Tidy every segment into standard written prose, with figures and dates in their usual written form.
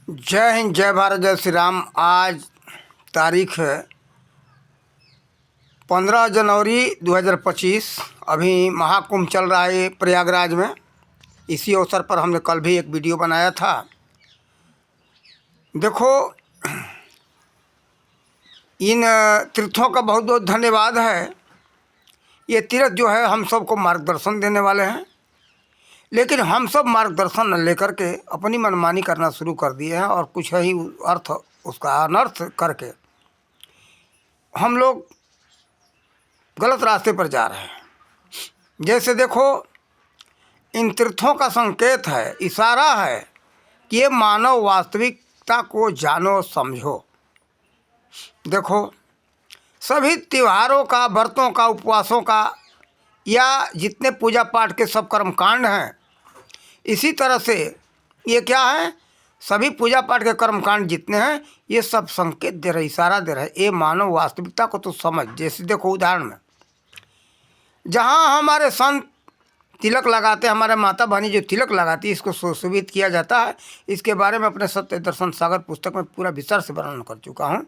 जय हिंद, जय भारत, जय श्री राम। आज तारीख है 15 जनवरी 2025। अभी महाकुंभ चल रहा है प्रयागराज में। इसी अवसर पर हमने कल भी एक वीडियो बनाया था। देखो, इन तीर्थों का बहुत बहुत धन्यवाद है। ये तीर्थ जो है हम सबको मार्गदर्शन देने वाले हैं, लेकिन हम सब मार्गदर्शन न लेकर के अपनी मनमानी करना शुरू कर दिए हैं और कुछ ही अर्थ उसका अनर्थ करके हम लोग गलत रास्ते पर जा रहे हैं। जैसे देखो, इन तीर्थों का संकेत है, इशारा है कि ये मानव वास्तविकता को जानो समझो। देखो, सभी त्योहारों का, व्रतों का, उपवासों का या जितने पूजा पाठ के सब कर्मकांड हैं, इसी तरह से ये क्या है, सभी पूजा पाठ के कर्मकांड जितने हैं ये सब संकेत दे रहे, इशारा दे रहे, ये मानव वास्तविकता को तो समझ। जैसे देखो, उदाहरण में जहाँ हमारे संत तिलक लगाते हैं, हमारे माता बहनी जो तिलक लगाती है, इसको सुशोभित किया जाता है। इसके बारे में अपने सत्य दर्शन सागर पुस्तक में पूरा विस्तार से वर्णन कर चुका हूँ।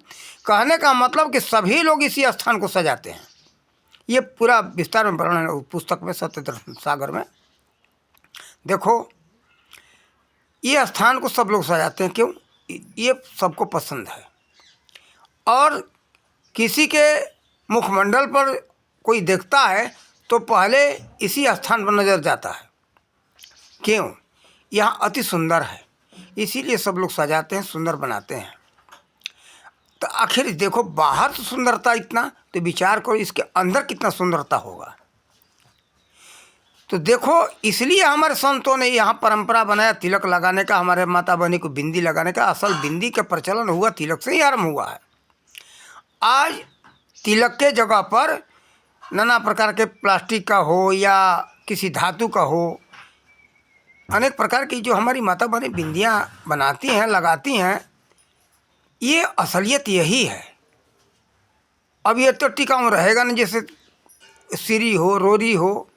कहने का मतलब कि सभी लोग इसी स्थान को सजाते हैं। ये पूरा विस्तार में वर्णन है पुस्तक में, सत्य दर्शन सागर में। देखो, ये स्थान को सब लोग सजाते हैं। क्यों? ये सबको पसंद है। और किसी के मुखमंडल पर कोई देखता है तो पहले इसी स्थान पर नज़र जाता है। क्यों? यहाँ अति सुंदर है, इसीलिए सब लोग सजाते हैं, सुंदर बनाते हैं। तो आखिर देखो, बाहर तो सुंदरता इतना, तो विचार करो इसके अंदर कितना सुंदरता होगा। तो देखो, इसलिए हमारे संतों ने यहाँ परंपरा बनाया तिलक लगाने का, हमारे माता बहनी को बिंदी लगाने का। असल बिंदी का प्रचलन हुआ तिलक से ही आरम्भ हुआ है। आज तिलक के जगह पर नाना प्रकार के प्लास्टिक का हो या किसी धातु का हो, अनेक प्रकार की जो हमारी माता बहनी बिंदियाँ बनाती हैं, लगाती हैं, ये असलियत यही है। अब ये तो टिकाऊ रहेगा नहीं। जैसे सिरी हो, रोरी हो,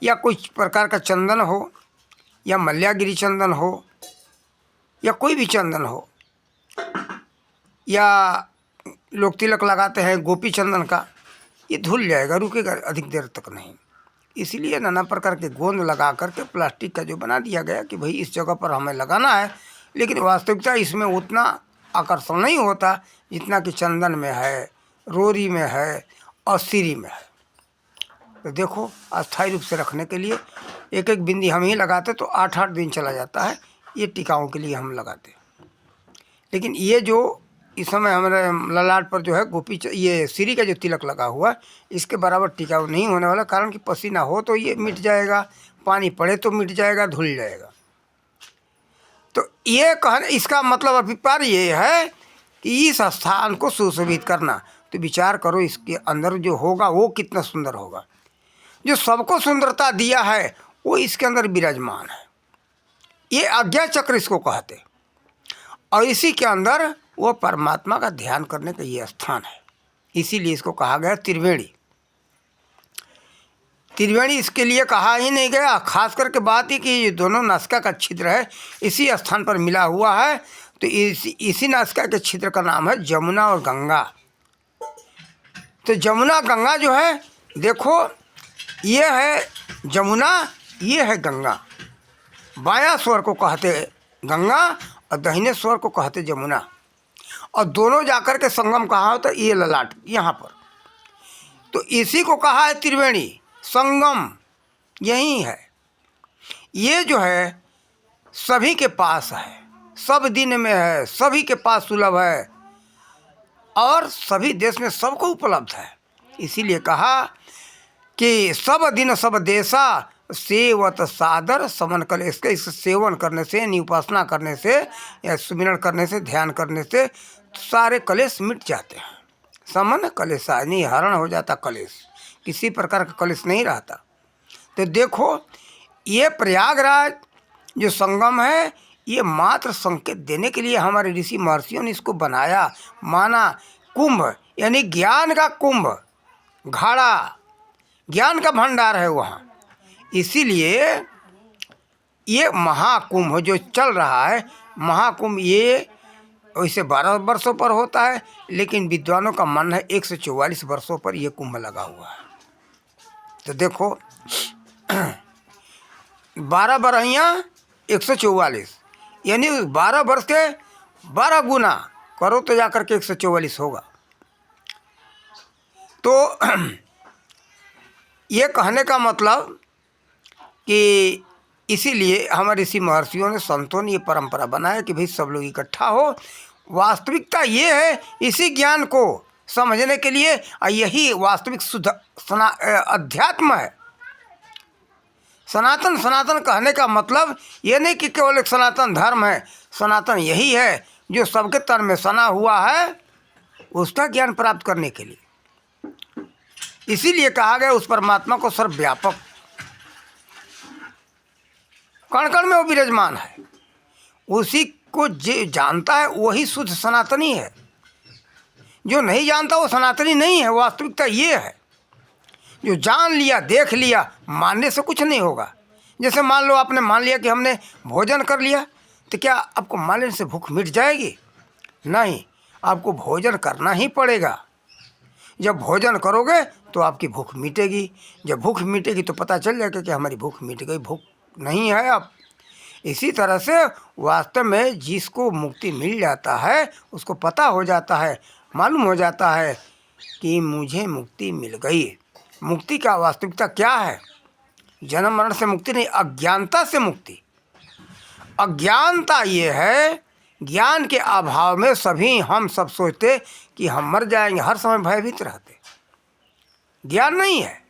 या कुछ प्रकार का चंदन हो, या मल्यागिरी चंदन हो, या कोई भी चंदन हो, या लोग तिलक लगाते हैं गोपी चंदन का, ये धुल जाएगा, रुकेगा अधिक देर तक नहीं। इसलिए नाना प्रकार के गोंद लगा करके प्लास्टिक का जो बना दिया गया कि भाई इस जगह पर हमें लगाना है, लेकिन वास्तविकता इसमें उतना आकर्षण नहीं होता जितना कि चंदन में है, रोरी में है और सिरी में है। तो देखो, अस्थायी रूप से रखने के लिए एक एक बिंदी हम ही लगाते तो 8-8 दिन चला जाता है। ये टिकाऊ के लिए हम लगाते। लेकिन ये जो इस समय हमारे ललाट पर जो है गोपी ये सिरी का जो तिलक लगा हुआ है, इसके बराबर टिकाऊ नहीं होने वाला। कारण कि पसीना हो तो ये मिट जाएगा, पानी पड़े तो मिट जाएगा, धुल जाएगा। तो ये कहने इसका मतलब अभिप्राय ये है कि इस स्थान को सुशोभित करना। तो विचार करो, इसके अंदर जो होगा वो कितना सुंदर होगा। जो सबको सुंदरता दिया है वो इसके अंदर विराजमान है। ये आज्ञा चक्र इसको कहते, और इसी के अंदर वो परमात्मा का ध्यान करने का ये स्थान है। इसीलिए इसको कहा गया त्रिवेणी। त्रिवेणी इसके लिए कहा ही नहीं गया, खास करके बात ही कि ये दोनों नासिका का छिद्र है, इसी स्थान पर मिला हुआ है। तो इसी नासिका के छिद्र का नाम है जमुना और गंगा। तो जमुना गंगा जो है, देखो, ये है जमुना, ये है गंगा। बायां स्वर को कहते गंगा और दाहिने स्वर को कहते जमुना, और दोनों जाकर के संगम कहाँ होता है, ये ललाट यहाँ पर। तो इसी को कहा है त्रिवेणी, संगम यही है। ये जो है सभी के पास है, सब दिन में है, सभी के पास सुलभ है, और सभी देश में सबको उपलब्ध है। इसीलिए कहा कि सब दिन सब देशा सेवत सादर समन कलेश। के इस सेवन करने से, यानी उपासना करने से या सुमिरन करने से, ध्यान करने से सारे कलेश मिट जाते हैं। समन कलेशा, यानी हरण हो जाता कलेश, किसी प्रकार का कलेश नहीं रहता। तो देखो, ये प्रयागराज जो संगम है, ये मात्र संकेत देने के लिए हमारे ऋषि महर्षियों ने इसको बनाया, माना। कुंभ यानी ज्ञान का कुंभ, घड़ा, ज्ञान का भंडार है वहाँ। इसीलिए ये महाकुंभ जो चल रहा है, महाकुंभ ये वैसे 12 वर्षों पर होता है, लेकिन विद्वानों का मानना है 144 वर्षों पर यह कुंभ लगा हुआ है। तो देखो 12 बरहियाँ 144, यानी 12 वर्ष के 12 गुना करो तो जाकर के 144 होगा। तो ये कहने का मतलब कि इसीलिए हमारे ऋषि महर्षियों ने, संतों ने ये परंपरा बनाया कि भाई सब लोग इकट्ठा हो। वास्तविकता ये है, इसी ज्ञान को समझने के लिए यही वास्तविक शुद्ध अध्यात्म है। सनातन सनातन कहने का मतलब ये नहीं कि केवल एक सनातन धर्म है। सनातन यही है जो सबके तन में सना हुआ है, उसका ज्ञान प्राप्त करने के लिए। इसीलिए कहा गया उस परमात्मा को सर्वव्यापक, कण कण में वो विराजमान है। उसी को जो जानता है वही शुद्ध सनातनी है। जो नहीं जानता वो सनातनी नहीं है। वास्तविकता ये है, जो जान लिया, देख लिया, मानने से कुछ नहीं होगा। जैसे मान लो आपने मान लिया कि हमने भोजन कर लिया, तो क्या आपको मानने से भूख मिट जाएगी? नहीं, आपको भोजन करना ही पड़ेगा। जब भोजन करोगे तो आपकी भूख मिटेगी। जब भूख मिटेगी तो पता चल जाएगा कि हमारी भूख मिट गई, भूख नहीं है अब। इसी तरह से वास्तव में जिसको मुक्ति मिल जाता है उसको पता हो जाता है, मालूम हो जाता है कि मुझे मुक्ति मिल गई। मुक्ति का वास्तविकता क्या है? जन्म मरण से मुक्ति नहीं, अज्ञानता से मुक्ति। अज्ञानता ये है, ज्ञान के अभाव में सभी हम सब सोचते कि हम मर जाएंगे, हर समय भयभीत रहते। ज्ञान नहीं है।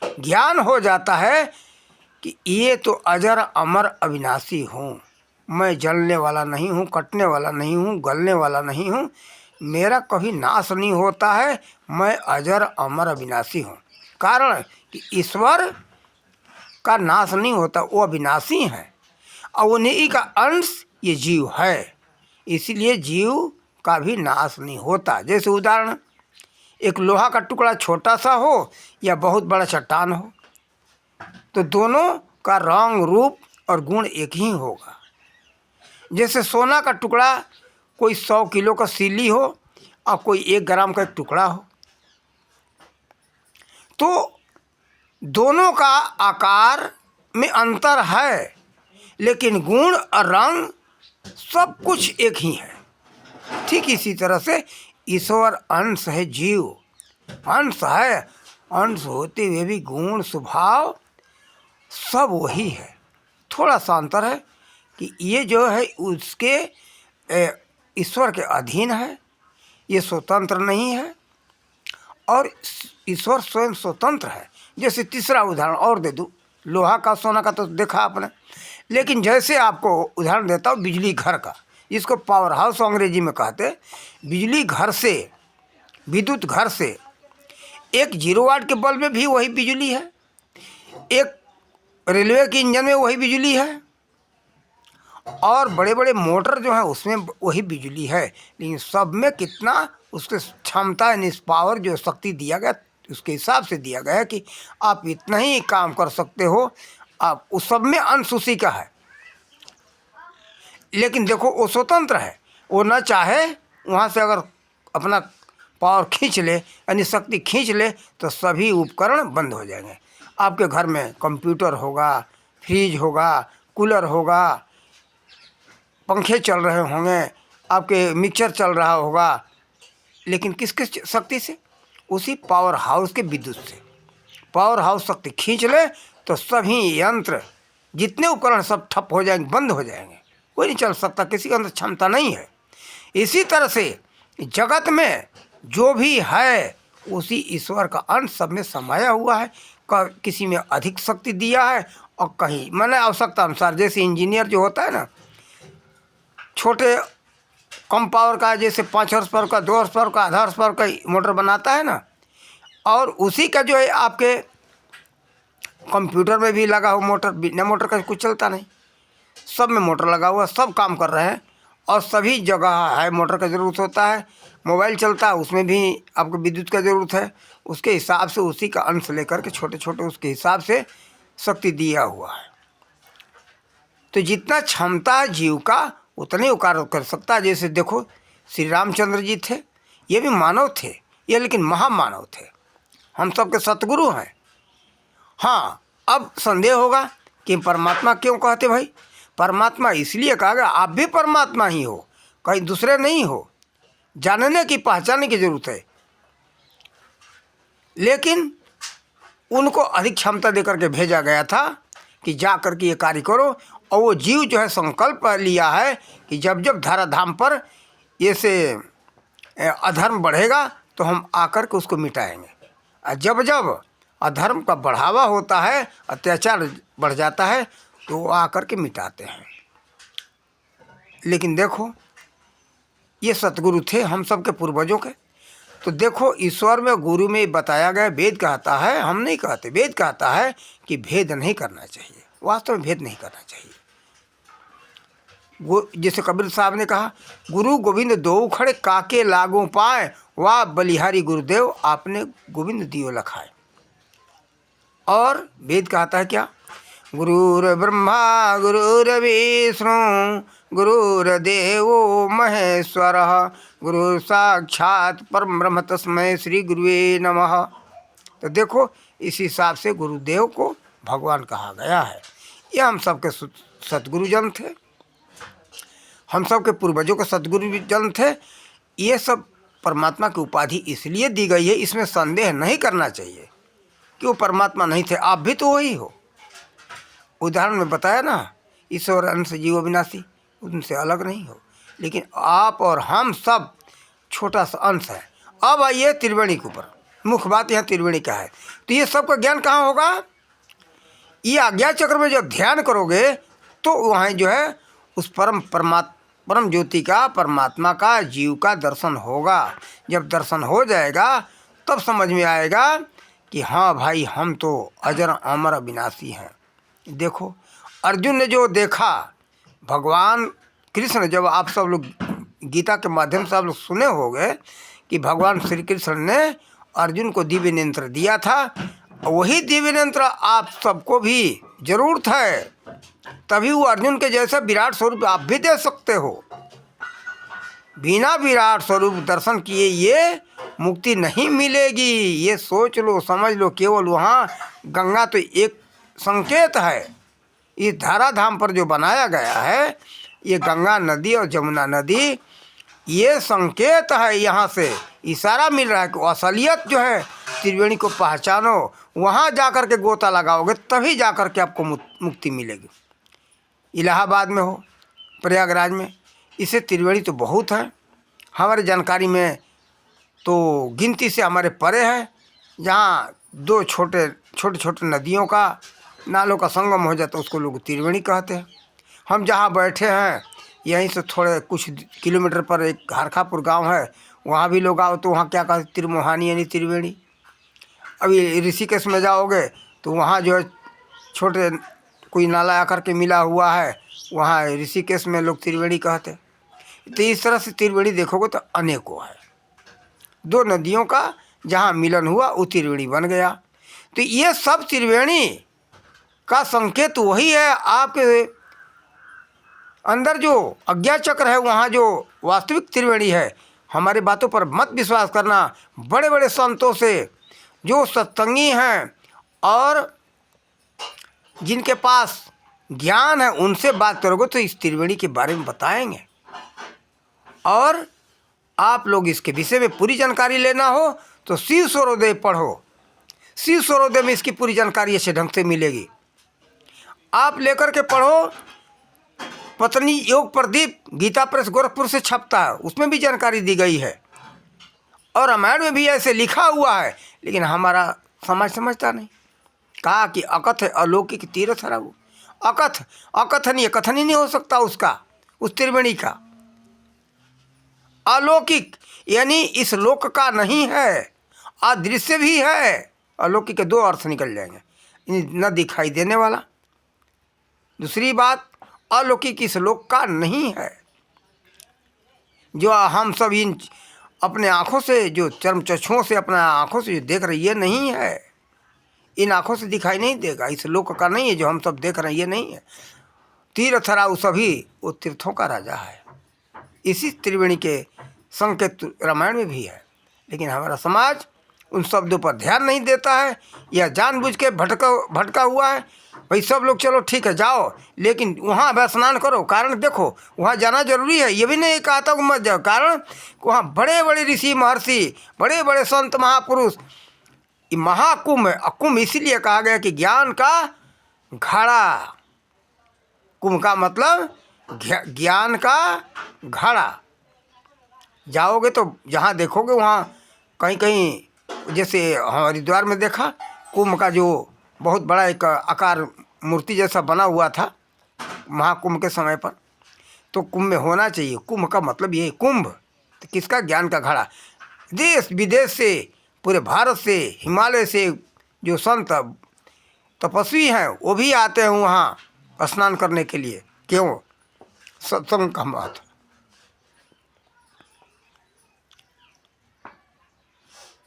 ज्ञान हो जाता है कि ये तो अजर अमर अविनाशी हूँ, मैं जलने वाला नहीं हूँ, कटने वाला नहीं हूँ, गलने वाला नहीं हूँ, मेरा कभी नाश नहीं होता है, मैं अजर अमर अविनाशी हूँ। कारण कि ईश्वर का नाश नहीं होता, वो अविनाशी है और उन्हीं का अंश ये जीव है। इसीलिए जीव का भी नाश नहीं होता। जैसे उदाहरण, एक लोहा का टुकड़ा छोटा सा हो या बहुत बड़ा चट्टान हो, तो दोनों का रंग, रूप और गुण एक ही होगा। जैसे सोना का टुकड़ा कोई 100 किलो का सिल्ली हो और कोई 1 ग्राम का एक टुकड़ा हो, तो दोनों का आकार में अंतर है, लेकिन गुण और रंग सब कुछ एक ही है। ठीक इसी तरह से ईश्वर अंश है, जीव अंश है, अंश होते हुए भी गुण स्वभाव सब वही है। थोड़ा सा अंतर है कि ये जो है उसके ईश्वर के अधीन है, ये स्वतंत्र नहीं है, और ईश्वर स्वयं स्वतंत्र है। जैसे तीसरा उदाहरण और दे दूँ, लोहा का सोना का तो देखा आपने, लेकिन जैसे आपको उदाहरण देता हूँ बिजली घर का, जिसको पावर हाउस अंग्रेजी में कहते हैं। बिजली घर से, विद्युत घर से, एक 0 वाट के बल्ब में भी वही बिजली है, एक रेलवे के इंजन में वही बिजली है, और बड़े बड़े मोटर जो हैं उसमें वही बिजली है। लेकिन सब में कितना उसके क्षमता यानी पावर जो शक्ति दिया गया उसके हिसाब से दिया गया है कि आप इतना ही काम कर सकते हो। आप उस सब में अंश उसी का है, लेकिन देखो वो स्वतंत्र है। वो ना चाहे वहाँ से अगर अपना पावर खींच ले यानी शक्ति खींच ले तो सभी उपकरण बंद हो जाएंगे। आपके घर में कंप्यूटर होगा, फ्रिज होगा, कूलर होगा, पंखे चल रहे होंगे, आपके मिक्सर चल रहा होगा, लेकिन किस किस शक्ति से? उसी पावर हाउस के विद्युत से। पावर हाउस शक्ति खींच ले तो सभी यंत्र, जितने उपकरण सब ठप हो जाएंगे, बंद हो जाएंगे, कोई नहीं चल सकता, किसी के अंदर क्षमता नहीं है। इसी तरह से जगत में जो भी है उसी ईश्वर का अंश सब में समाया हुआ है। किसी में अधिक शक्ति दिया है और कहीं मैंने आवश्यकता अनुसार, जैसे इंजीनियर जो होता है ना, छोटे कम पावर का, जैसे 5 हॉर्स पावर का, 2 हॉर्स पावर का, आधा हॉर्स पावर का मोटर बनाता है ना, और उसी का जो है आपके कंप्यूटर में भी लगा हुआ मोटर, बिना मोटर का कुछ चलता नहीं, सब में मोटर लगा हुआ, सब काम कर रहे हैं और सभी जगह है मोटर का ज़रूरत होता है। मोबाइल चलता है उसमें भी आपको विद्युत का ज़रूरत है। उसके हिसाब से उसी का अंश लेकर के छोटे छोटे उसके हिसाब से शक्ति दिया हुआ है। तो जितना क्षमता है जीव का उतने उपकार कर सकता है। जैसे देखो श्री रामचंद्र जी थे, ये भी मानव थे, ये लेकिन महामानव थे, हम सबके सतगुरु हैं। हाँ, अब संदेह होगा कि परमात्मा क्यों कहते भाई? परमात्मा इसलिए कहा गया, आप भी परमात्मा ही हो, कहीं दूसरे नहीं हो। जानने की पहचानने की जरूरत है, लेकिन उनको अधिक क्षमता देकर के भेजा गया था कि जा कर के ये कार्य करो। और वो जीव जो है संकल्प लिया है कि जब जब धराधाम पर ये से अधर्म बढ़ेगा तो हम आकर के उसको मिटाएंगे। और जब जब अधर्म का बढ़ावा होता है, अत्याचार बढ़ जाता है, तो वो आकर के मिटाते हैं। लेकिन देखो ये सतगुरु थे हम सब के पूर्वजों के। तो देखो ईश्वर में, गुरु में बताया गया, वेद कहता है, हम नहीं कहते, वेद कहता है कि भेद नहीं करना चाहिए। वास्तव में भेद नहीं करना चाहिए। जैसे कबीर साहब ने कहा, गुरु गोविंद दो खड़े काके लागू पाए, वाह बलिहारी गुरुदेव आपने गोविंद दियो लखाए। और वेद कहता है क्या? गुरुर ब्रह्मा गुरुर्विष्णु गुरुर्देवो महेश्वर गुरु साक्षात परम ब्रह्म तस्मै श्री गुरुवे नमः। तो देखो इस हिसाब से गुरुदेव को भगवान कहा गया है। ये हम सबके सतगुरुजन थे, हम सबके पूर्वजों के सतगुरुजन थे। ये सब परमात्मा की उपाधि इसलिए दी गई है, इसमें संदेह नहीं करना चाहिए कि वो परमात्मा नहीं थे। आप भी तो वही हो। उदाहरण में बताया ना, ईश्वर अंश जीव विनाशी, उनसे अलग नहीं हो। लेकिन आप और हम सब छोटा सा अंश है। अब आइए त्रिवेणी के ऊपर, मुख्य बात यहाँ त्रिवेणी का है। तो ये सबका ज्ञान कहाँ होगा? ये आज्ञा चक्र में जब ध्यान करोगे तो वहाँ जो है उस परम ज्योति का, परमात्मा का, जीव का दर्शन होगा। जब दर्शन हो जाएगा तब समझ में आएगा कि हाँ भाई हम तो अजर अमर अविनाशी हैं। देखो अर्जुन ने जो देखा, भगवान कृष्ण, जब आप सब लोग गीता के माध्यम से आप लोग सुने होंगे कि भगवान श्री कृष्ण ने अर्जुन को दिव्य नेत्र दिया था, वही दिव्य नेत्र आप सबको भी जरूरत है। तभी वो अर्जुन के जैसा विराट स्वरूप आप भी दे सकते हो। बिना विराट स्वरूप दर्शन किए ये मुक्ति नहीं मिलेगी। ये सोच लो, समझ लो। केवल वहाँ गंगा तो एक संकेत है। इस धराधाम पर जो बनाया गया है, ये गंगा नदी और जमुना नदी, ये संकेत है। यहाँ से इशारा मिल रहा है कि असलियत जो है त्रिवेणी को पहचानो। वहाँ जाकर के गोता लगाओगे तभी जाकर के आपको मुक्ति मिलेगी। इलाहाबाद में हो, प्रयागराज में, इसे त्रिवेणी तो बहुत है। हमारी जानकारी में तो गिनती से हमारे परे है, जहाँ दो छोटे छोटे नदियों का, नालों का संगम हो जाता है, उसको लोग त्रिवेणी कहते हैं। हम जहाँ बैठे हैं यहीं से थोड़े कुछ किलोमीटर पर एक हरखापुर गांव है, वहाँ भी लोग आओ तो वहाँ क्या कहते, त्रिमोहानी यानी त्रिवेणी। अभी ऋषिकेश में जाओगे तो वहाँ जो है छोटे कोई नाला आकर के मिला हुआ है, वहाँ ऋषिकेश में लोग त्रिवेणी कहते। तो इस तरह से त्रिवेणी देखोगे तो अनेकों है। दो नदियों का जहाँ मिलन हुआ वो त्रिवेणी बन गया। तो ये सब त्रिवेणी का संकेत वही है। आपके अंदर जो अज्ञा चक्र है, वहाँ जो वास्तविक त्रिवेणी है। हमारी बातों पर मत विश्वास करना। बड़े बड़े संतों से जो सत्संगी हैं और जिनके पास ज्ञान है, उनसे बात करोगे तो इस त्रिवेणी के बारे में बताएंगे। और आप लोग इसके विषय में पूरी जानकारी लेना हो तो शिव सूर्योदय पढ़ो। शिव सूर्योदय में इसकी पूरी जानकारी अच्छे ढंग से मिलेगी। आप लेकर के पढ़ो। पत्नी योग प्रदीप गीता प्रेस गोरखपुर से छपता है, उसमें भी जानकारी दी गई है। और रामायण में भी ऐसे लिखा हुआ है, लेकिन हमारा समाज समझता नहीं। कहा कि अकथ है अलौकिक तीर्थ है वो। अकथनीय, कथन ही नहीं हो सकता उसका, उस त्रिवेणी का। अलौकिक यानी इस लोक का नहीं है, अदृश्य भी है। अलौकिक के दो अर्थ निकल जाएंगे, न दिखाई देने वाला। दूसरी बात, अलौकिक इस लोक का नहीं है। जो हम सब इन अपने आँखों से, जो चर्म चक्षुओं से अपने आँखों से जो देख रहे, ये नहीं है। इन आँखों से दिखाई नहीं देगा, इस लोक का नहीं है। जो हम सब देख रहे हैं ये नहीं है। तीर्थराउ सभी वो तीर्थों का राजा है। इसी त्रिवेणी के संकेत रामायण में भी है, लेकिन हमारा समाज उन शब्दों पर ध्यान नहीं देता है, या जानबूझ के भटका हुआ है। भाई सब लोग चलो ठीक है जाओ, लेकिन वहाँ अब स्नान करो। कारण देखो वहाँ जाना जरूरी है, ये भी नहीं कहता हूँ मत जाओ। कारण वहाँ बड़े बड़े ऋषि महर्षि, बड़े बड़े संत महापुरुष, ये महाकुंभ है। कुंभ इसीलिए कहा गया कि ज्ञान का घड़ा, कुंभ का मतलब ज्ञान का घड़ा। जाओगे तो जहाँ देखोगे वहाँ कहीं कहीं, जैसे हरिद्वार में देखा कुंभ का जो बहुत बड़ा एक आकार मूर्ति जैसा बना हुआ था महाकुंभ के समय पर, तो कुंभ में होना चाहिए। कुंभ का मतलब ये कुंभ तो किसका, ज्ञान का घड़ा। देश विदेश से, पूरे भारत से, हिमालय से जो संत तपस्वी हैं वो भी आते हैं वहाँ स्नान करने के लिए। क्यों? सत्संग का महत्व।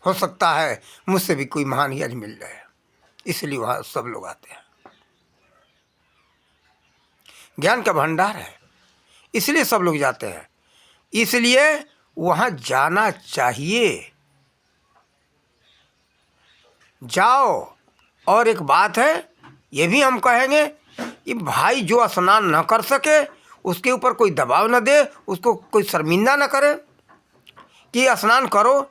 हो सकता है मुझसे भी कोई महान यज्ञ मिल जाए, इसलिए वहाँ सब लोग आते हैं। ज्ञान का भंडार है, इसलिए सब लोग जाते हैं, इसलिए वहाँ जाना चाहिए। जाओ। और एक बात है, ये भी हम कहेंगे कि भाई जो स्नान न कर सके उसके ऊपर कोई दबाव न दे, उसको कोई शर्मिंदा न करे कि स्नान करो।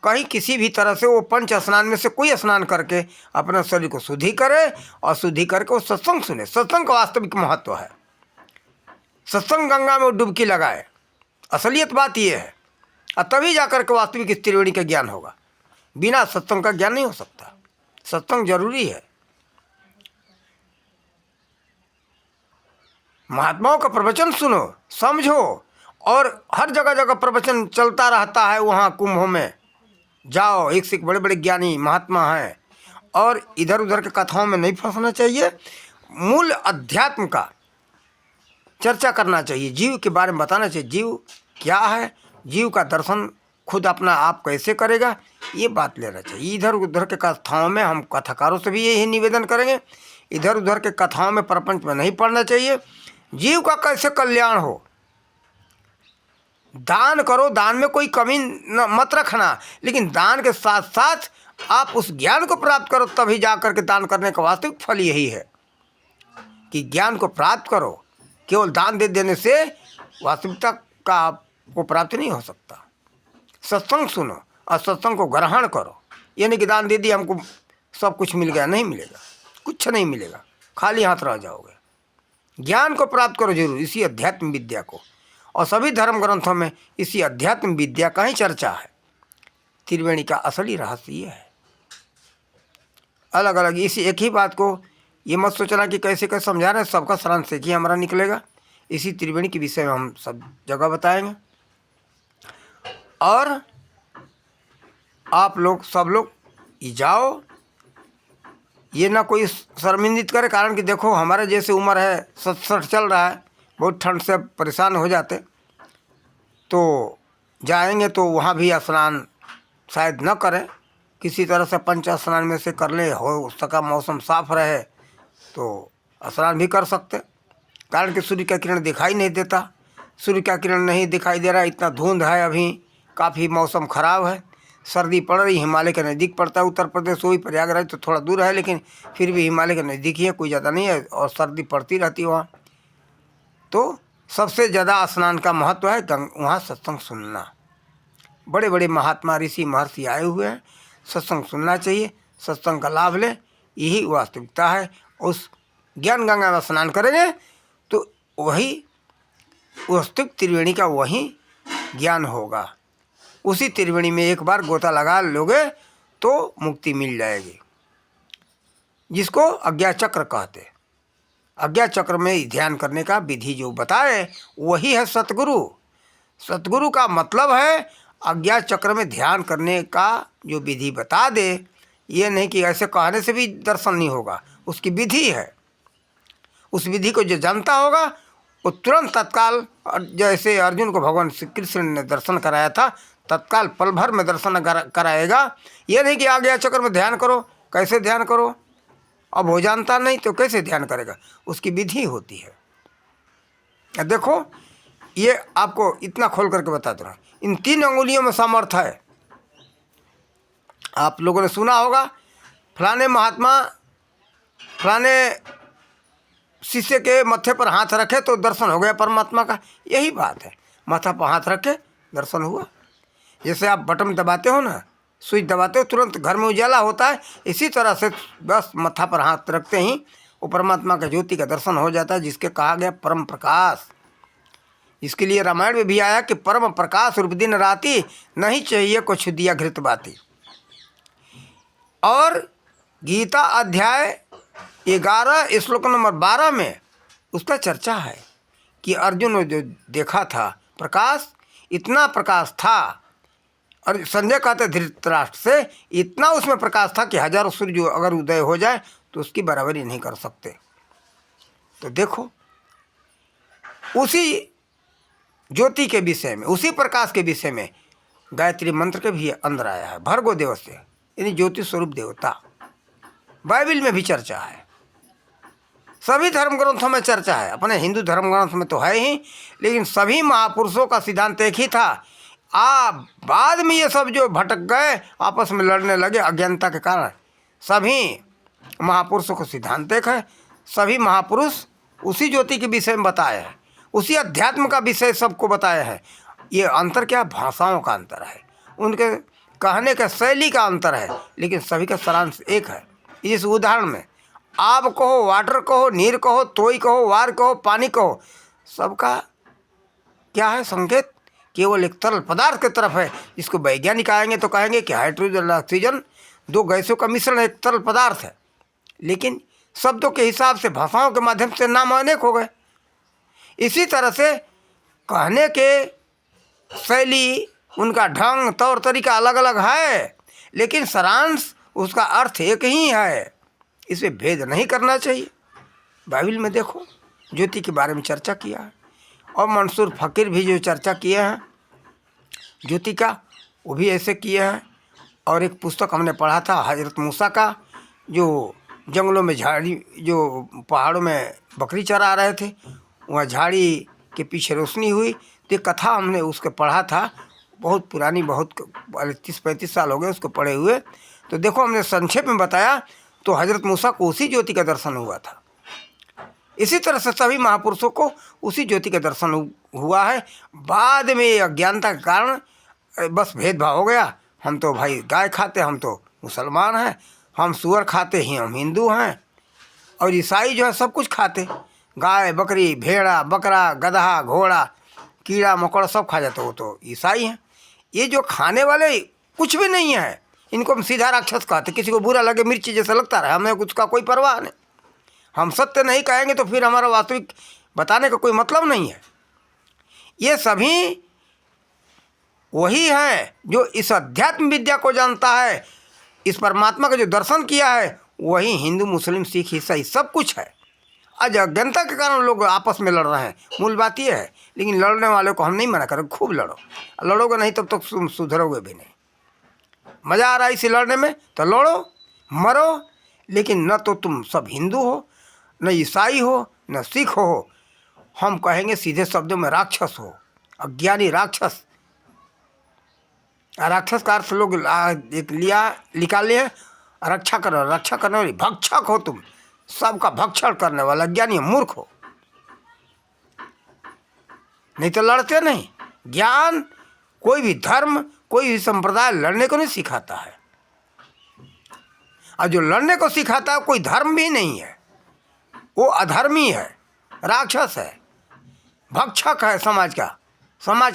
कहीं किसी भी तरह से वो पंच स्नान में से कोई स्नान करके अपने शरीर को शुद्धि करे, और शुद्धि करके वो सत्संग सुने। सत्संग का वास्तविक महत्व है। सत्संग गंगा में डुबकी लगाए, असलियत बात ये है, और तभी जाकर के वास्तविक इस त्रिवेणी का ज्ञान होगा। बिना सत्संग का ज्ञान नहीं हो सकता। सत्संग जरूरी है। महात्माओं का प्रवचन सुनो, समझो, और हर जगह जगह प्रवचन चलता रहता है। वहाँ कुंभों में जाओ, एक से एक बड़े बड़े ज्ञानी महात्मा हैं, और इधर उधर के कथाओं में नहीं फंसना चाहिए। मूल अध्यात्म का चर्चा करना चाहिए, जीव के बारे में बताना चाहिए। जीव क्या है, जीव का दर्शन खुद अपना आप कैसे करेगा, ये बात लेना चाहिए। इधर उधर के कथाओं में, हम कथाकारों से भी यही निवेदन करेंगे, इधर उधर के कथाओं में प्रपंच में नहीं पड़ना चाहिए। जीव का कैसे कल्याण हो, दान करो, दान में कोई कमी मत रखना, लेकिन दान के साथ साथ आप उस ज्ञान को प्राप्त करो, तभी जा करके दान करने का वास्तविक फल यही है कि ज्ञान को प्राप्त करो। केवल दान दे देने से वास्तविकता का आपको प्राप्ति नहीं हो सकता। सत्संग सुनो और सत्संग को ग्रहण करो। ये नहीं कि दान दे दिया हमको सब कुछ मिल गया, नहीं मिलेगा, कुछ नहीं मिलेगा, खाली हाथ रह जाओगे। ज्ञान को प्राप्त करो जरूर, इसी अध्यात्म विद्या को। और सभी धर्म ग्रंथों में इसी अध्यात्म विद्या का ही चर्चा है। त्रिवेणी का असली रहस्य ये है। अलग अलग इसी एक ही बात को ये मत सोचना कि कैसे कैसे समझा रहे हैं, सबका सारांश एक ही हमारा निकलेगा। इसी त्रिवेणी के विषय में हम सब जगह बताएंगे, और आप लोग सब लोग जाओ, ये ना कोई शर्मिंदित करे। कारण कि देखो हमारे जैसे उम्र है, 67 चल रहा है, बहुत ठंड से परेशान हो जाते, तो जाएंगे तो वहाँ भी स्नान शायद न करें, किसी तरह से पंच स्नान में से कर ले, हो सका मौसम साफ रहे तो स्नान भी कर सकते। कारण कि सूर्य का किरण दिखाई नहीं देता, सूर्य का किरण नहीं दिखाई दे रहा, इतना धुंध है, अभी काफ़ी मौसम ख़राब है, सर्दी पड़ रही। हिमालय के नज़दीक पड़ता है उत्तर प्रदेश, वही प्रयागराज तो थोड़ा दूर है, लेकिन फिर भी हिमालय के नज़दीक ही है, कोई ज़्यादा नहीं है, और सर्दी पड़ती रहती है वहाँ। तो सबसे ज़्यादा स्नान का महत्व है वहाँ सत्संग सुनना। बड़े बड़े महात्मा ऋषि महर्षि आए हुए हैं, सत्संग सुनना चाहिए, सत्संग का लाभ लें, यही वास्तविकता है। उस ज्ञान गंगा में स्नान करेंगे तो वही वास्तविक त्रिवेणी का वही ज्ञान होगा। उसी त्रिवेणी में एक बार गोता लगा लोगे तो मुक्ति मिल जाएगी, जिसको अज्ञा चक्र कहते। अज्ञा चक्र में ध्यान करने का विधि जो बताए वही है सतगुरु। सतगुरु का मतलब है अज्ञा चक्र में ध्यान करने का जो विधि बता दे। ये नहीं कि ऐसे कहने से भी दर्शन नहीं होगा, उसकी विधि है। उस विधि को जो जानता होगा वो तुरंत तत्काल, जैसे अर्जुन को भगवान श्री कृष्ण ने दर्शन कराया था, तत्काल पल भर में दर्शन कराएगा। ये नहीं कि अज्ञा चक्र में ध्यान करो, कैसे ध्यान करो, अब वो जानता नहीं तो कैसे ध्यान करेगा, उसकी विधि होती है। देखो, ये आपको इतना खोल करके बता दो, इन 3 अंगुलियों में सामर्थ्य है। आप लोगों ने सुना होगा, फलाने महात्मा फलाने शिष्य के मत्थे पर हाथ रखे तो दर्शन हो गया परमात्मा का। यही बात है, माथा पर हाथ रखे दर्शन हुआ। जैसे आप बटन दबाते हो ना, स्विच दबाते हो, तुरंत घर में उजाला होता है, इसी तरह से बस माथा पर हाथ रखते ही वो परमात्मा का ज्योति का दर्शन हो जाता है, जिसके कहा गया परम प्रकाश। इसके लिए रामायण में भी आया कि परम प्रकाश रूप दिन राति, नहीं चाहिए कुछ दिया घृत बाती। और गीता अध्याय 11 श्लोक नंबर 12 में उसका चर्चा है कि अर्जुन ने जो देखा था प्रकाश, इतना प्रकाश था, और संजय कहते धृतराष्ट्र से, इतना उसमें प्रकाश था कि हजारों सूर्य अगर उदय हो जाए तो उसकी बराबरी नहीं कर सकते। तो देखो, उसी ज्योति के विषय में, उसी प्रकाश के विषय में गायत्री मंत्र के भी अंदर आया है, भर्गो देवस्य, यानी ज्योति स्वरूप देवता। बाइबल में भी चर्चा है, सभी धर्म ग्रंथों में चर्चा है। अपने हिंदू धर्म ग्रंथ में तो है ही, लेकिन सभी महापुरुषों का सिद्धांत एक ही था। बाद में ये सब जो भटक गए, आपस में लड़ने लगे अज्ञानता के कारण, सभी महापुरुषों का सिद्धांत एक है। सभी महापुरुष उसी ज्योति के विषय में बताए हैं, उसी अध्यात्म का विषय सबको बताया है। ये अंतर क्या, भाषाओं का अंतर है, उनके कहने का शैली का अंतर है, लेकिन सभी का सारांश एक है। इस उदाहरण में आब कहो, वाटर कहो, नीर कहो, तोई कहो, वार कहो, पानी कहो, सबका क्या है संकेत, केवल एक तरल पदार्थ की तरफ है, जिसको वैज्ञानिक आएंगे तो कहेंगे कि हाइड्रोजन और ऑक्सीजन 2 गैसों का मिश्रण एक तरल पदार्थ है। लेकिन शब्दों के हिसाब से, भाषाओं के माध्यम से नाम अनेक हो गए। इसी तरह से कहने के शैली, उनका ढंग, तौर तरीका अलग अलग है, लेकिन सारांश उसका अर्थ एक ही है। इसमें भेद नहीं करना चाहिए। बाइबल में देखो, ज्योति के बारे में चर्चा किया है, और मंसूर फ़कीर भी जो चर्चा किए हैं ज्योति का, वो भी ऐसे किए हैं। और एक पुस्तक हमने पढ़ा था हजरत मूसा का, जो जंगलों में झाड़ी, जो पहाड़ों में बकरी चरा रहे थे, वहाँ झाड़ी के पीछे रोशनी हुई, तो एक कथा हमने उसके पढ़ा था, बहुत पुरानी, बहुत 30-35 साल हो गए उसको पढ़े हुए। तो देखो, हमने संक्षेप में बताया, तो हजरत मूसा को उसी ज्योति का दर्शन हुआ था। इसी तरह से सभी महापुरुषों को उसी ज्योति का दर्शन हुआ है। बाद में अज्ञानता के कारण बस भेदभाव हो गया, हम तो भाई गाय खाते, हम तो मुसलमान हैं, हम सुअर खाते ही हम हिंदू हैं, और ईसाई जो है सब कुछ खाते, गाय, बकरी, भेड़ा, बकरा, गधा, घोड़ा, कीड़ा मकोड़ा सब खा जाते, वो तो ईसाई हैं। ये जो खाने वाले कुछ भी नहीं है, इनको हम सीधा राक्षस कहते। किसी को बुरा लगे, मिर्ची जैसा लगता रहे, हमें कुछ का कोई परवाह नहीं। हम सत्य नहीं कहेंगे तो फिर हमारा वास्तविक बताने का कोई मतलब नहीं है। ये सभी वही है जो इस अध्यात्म विद्या को जानता है, इस परमात्मा का जो दर्शन किया है, वही हिंदू, मुस्लिम, सिख, ईसाई सब कुछ है। आज अज्ञानता के कारण लोग आपस में लड़ रहे हैं, मूल बात ये है। लेकिन लड़ने वाले को हम नहीं मना करें, खूब लड़ो, लड़ोगे नहीं तब तक तुम सुधरोगे भी नहीं। मज़ा आ रहा है इसे लड़ने में तो लड़ो, मरो, लेकिन न तो तुम सब हिंदू हो, न ईसाई हो, न सिख हो, हम कहेंगे सीधे शब्दों में राक्षस हो, अज्ञानी राक्षस। राक्षस का अर्थ लोग एक निकाल लिए, रक्षा करो, रक्षा करने वाली, भक्षक हो तुम, सबका भक्षण करने वाला अज्ञानी मूर्ख हो, नहीं तो लड़ते नहीं। ज्ञान, कोई भी धर्म, कोई भी संप्रदाय लड़ने को नहीं सिखाता है, और जो लड़ने को सिखाता है कोई धर्म भी नहीं है, वो अधर्मी है, राक्षस है, भक्षक है, समाज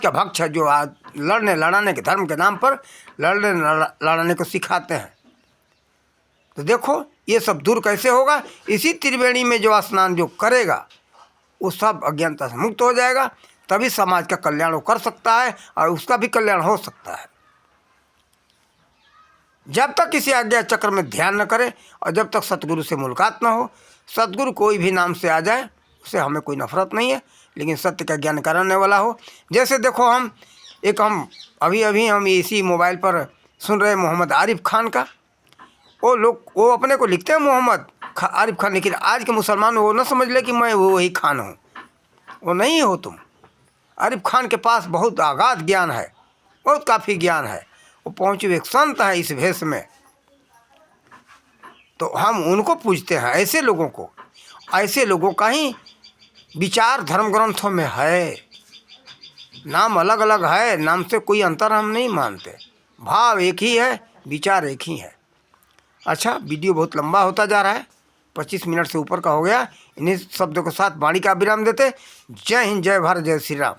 का भक्षक, जो आज लड़ने लड़ाने के धर्म के नाम पर लड़ने लड़ाने को सिखाते हैं। तो देखो, ये सब दूर कैसे होगा, इसी त्रिवेणी में जो स्नान जो करेगा वो सब अज्ञानता से मुक्त हो जाएगा, तभी समाज का कल्याण वो कर सकता है, और उसका भी कल्याण हो सकता है। जब तक किसी आज्ञा चक्र में ध्यान न करे, और जब तक सतगुरु से मुलाकात न हो, सतगुरु कोई भी नाम से आ जाए, उससे हमें कोई नफरत नहीं है, लेकिन सत्य का ज्ञान कराने वाला हो। जैसे देखो, हम अभी हम इसी मोबाइल पर सुन रहे मोहम्मद आरिफ खान का, वो अपने को लिखते हैं मोहम्मद आरिफ खान, लेकिन आज के मुसलमान वो न समझ ले कि मैं वो वही खान हूँ। वो नहीं हो तुम। आरिफ खान के पास बहुत आगाध ज्ञान है, बहुत काफ़ी ज्ञान है। वो पहुँचे एक संत है इस भेष में, तो हम उनको पूजते हैं। ऐसे लोगों को, ऐसे लोगों का ही विचार धर्म ग्रंथों में है। नाम अलग अलग है, नाम से कोई अंतर हम नहीं मानते, भाव एक ही है, विचार एक ही है। अच्छा, वीडियो बहुत लंबा होता जा रहा है, 25 मिनट से ऊपर का हो गया। इन्हीं शब्दों के साथ वाणी का विराम देते। जय हिंद, जय भारत, जय श्री राम।